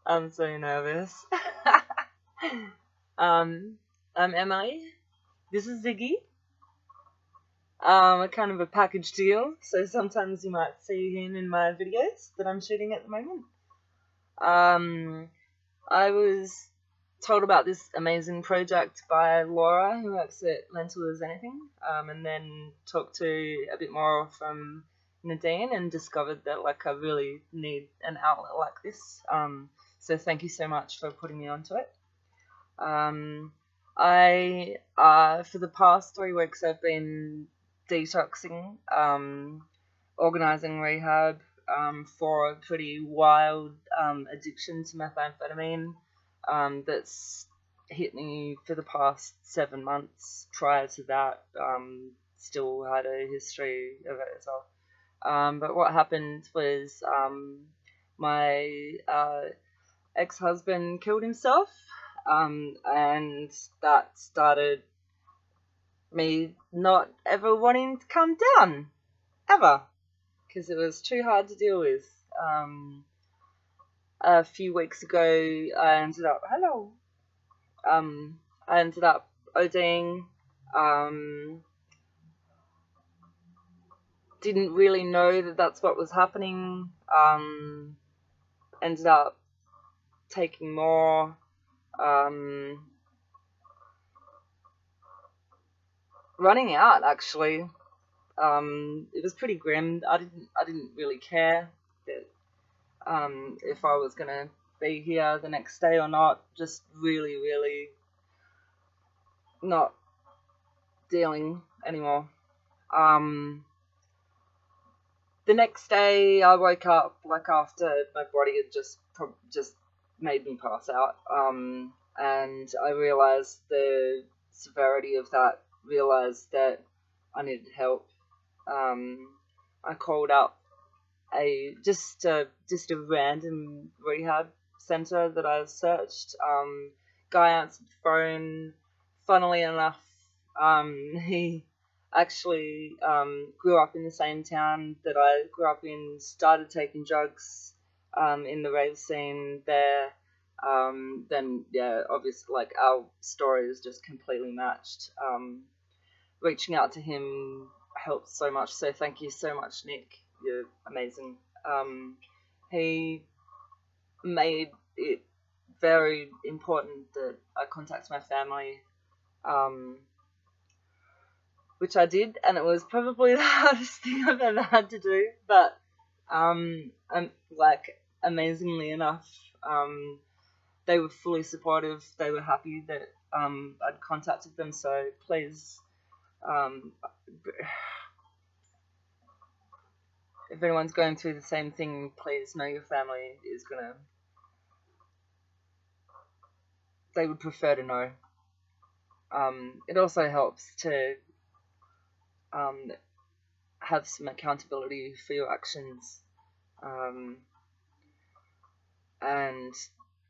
I'm so nervous. I'm Emily. This is Ziggy. Kind of a package deal, so sometimes you might see him in my videos that I'm shooting at the moment. I was told about this amazing project by Laura, who works at Mental as Anything, and then talked to a bit more from Nadine and discovered that I really need an outlet like this. So thank you so much for putting me onto it. I for the past 3 weeks I've been detoxing, organizing rehab for a pretty wild addiction to methamphetamine that's hit me for the past 7 months. Prior to that, still had a history of it as well. But what happened was my ex-husband killed himself, and that started me not ever wanting to come down, ever, because it was too hard to deal with. A few weeks ago, I ended up ODing. Didn't really know that that's what was happening. Ended up taking more. Running out, actually. It was pretty grim. I didn't really care that if I was gonna be here the next day or not. Just really not dealing anymore. The next day I woke up after my body had just made me pass out. And I realized the severity of that. Realized that I needed help. I called up just a random rehab center that I searched. Guy answered the phone. Funnily enough, he actually grew up in the same town that I grew up in. Started taking drugs in the rave scene there. Then obviously our stories just completely matched. Reaching out to him helped so much, so thank you so much, Nick. You're amazing. He made it very important that I contact my family, which I did, and it was probably the hardest thing I've ever had to do, but amazingly enough, they were fully supportive. They were happy that I'd contacted them, so please, if anyone's going through the same thing, please know your family is they would prefer to know. It also helps to have some accountability for your actions, and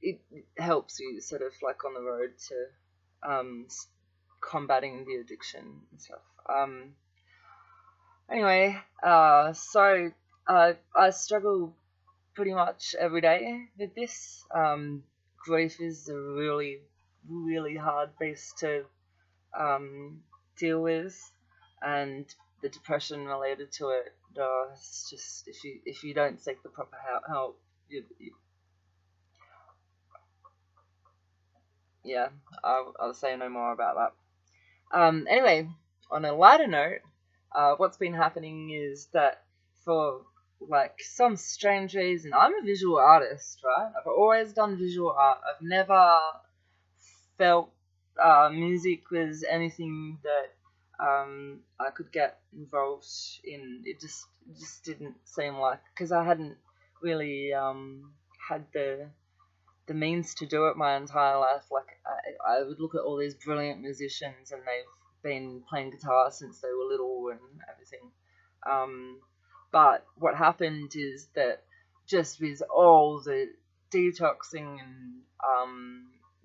it helps you sort of on the road to combating the addiction and stuff. Anyway, so I struggle pretty much every day with this. Grief is a really hard beast to deal with, and the depression related to it. It's just if you don't seek the proper help, I'll say no more about that. Anyway, on a lighter note, what's been happening is that for some strange reason, I'm a visual artist, right? I've always done visual art. I've never felt music was anything that I could get involved in. It just didn't seem because I hadn't really had the means to do it my entire life. I would look at all these brilliant musicians, and they've been playing guitar since they were little and everything. But what happened is that just with all the detoxing and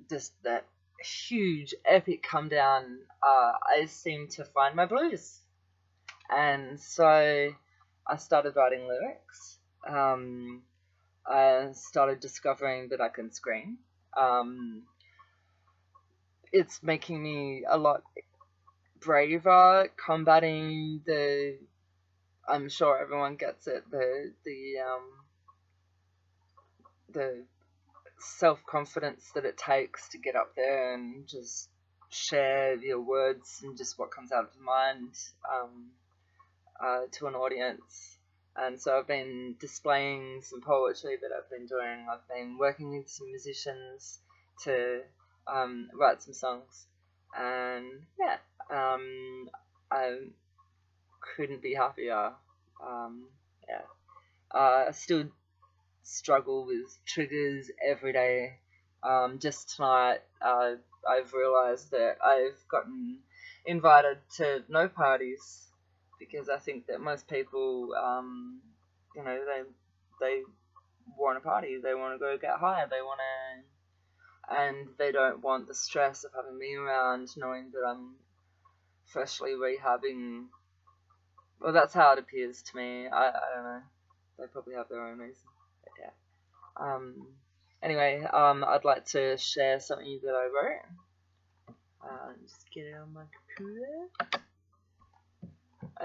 just that huge epic come down, I seemed to find my blues. And so I started writing lyrics. I started discovering that I can scream. It's making me a lot braver combating the, I'm sure everyone gets it, the self-confidence that it takes to get up there and just share your words and just what comes out of your mind to an audience. And so I've been displaying some poetry that I've been doing. I've been working with some musicians to write some songs. And yeah, I couldn't be happier. Yeah, I still struggle with triggers every day. Just tonight, I've realised that I've gotten invited to no parties because I think that most people, you know, they want to party, they want to go get high, they want to, and they don't want the stress of having me around, knowing that I'm freshly rehabbing. Well, that's how it appears to me. I don't know. They probably have their own reason. But yeah. Anyway, I'd like to share something that I wrote. Just get it on my computer.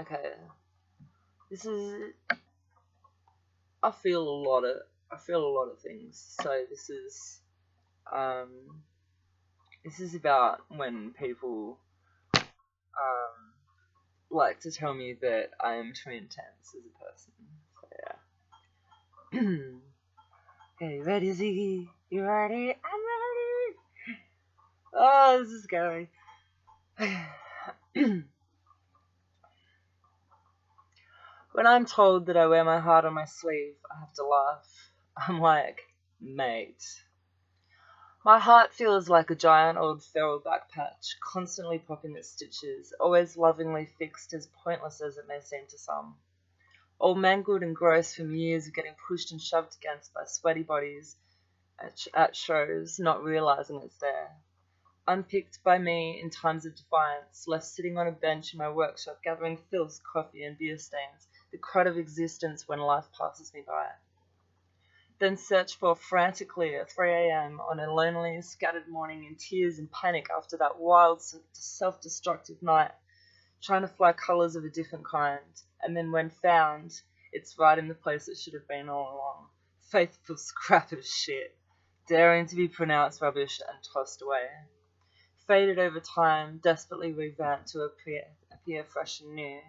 Okay. This is. I feel a lot of things. So this is about when people like to tell me that I am too intense as a person. So yeah. Okay, ready, Ziggy? You ready? I'm ready. Oh, this is scary. When I'm told that I wear my heart on my sleeve, I have to laugh. I'm like, mate. My heart feels like a giant old feral back patch, constantly popping its stitches, always lovingly fixed, as pointless as it may seem to some. All mangled and gross from years of getting pushed and shoved against by sweaty bodies at shows, not realizing it's there. Unpicked by me in times of defiance, left sitting on a bench in my workshop gathering filth, coffee and beer stains, the crud of existence when life passes me by. Then search for frantically at 3 a.m. on a lonely, scattered morning in tears and panic after that wild, self-destructive night, trying to fly colours of a different kind, and then when found, it's right in the place it should have been all along. Faithful scrap of shit, daring to be pronounced rubbish and tossed away. Faded over time, desperately revamped to appear fresh and new.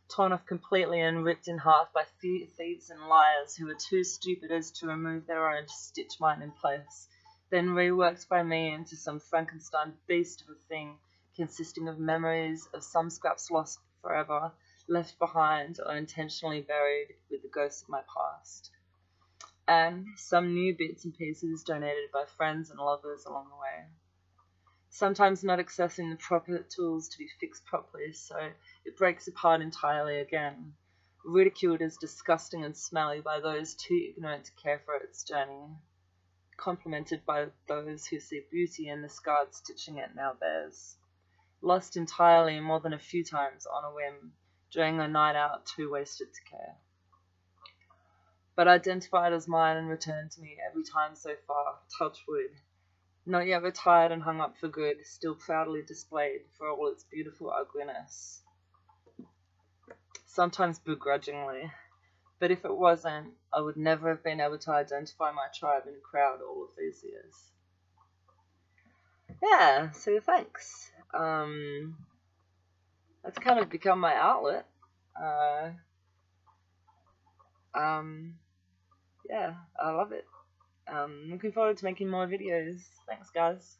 Torn off completely and ripped in half by thieves and liars who were too stupid as to remove their own to stitch mine in place, then reworked by me into some Frankenstein beast of a thing, consisting of memories of some scraps lost forever, left behind or intentionally buried with the ghosts of my past, and some new bits and pieces donated by friends and lovers along the way. Sometimes not accessing the proper tools to be fixed properly, so it breaks apart entirely again, ridiculed as disgusting and smelly by those too ignorant to care for its journey, complimented by those who see beauty in the scarred stitching it now bears, lost entirely more than a few times on a whim, during a night out too wasted to care. But identified as mine and returned to me every time so far, touch wood. Not yet retired and hung up for good, still proudly displayed for all its beautiful ugliness. Sometimes begrudgingly, but if it wasn't, I would never have been able to identify my tribe in a crowd all of these years. Yeah, so thanks. That's kind of become my outlet. Yeah, I love it. Looking forward to making more videos. Thanks, guys.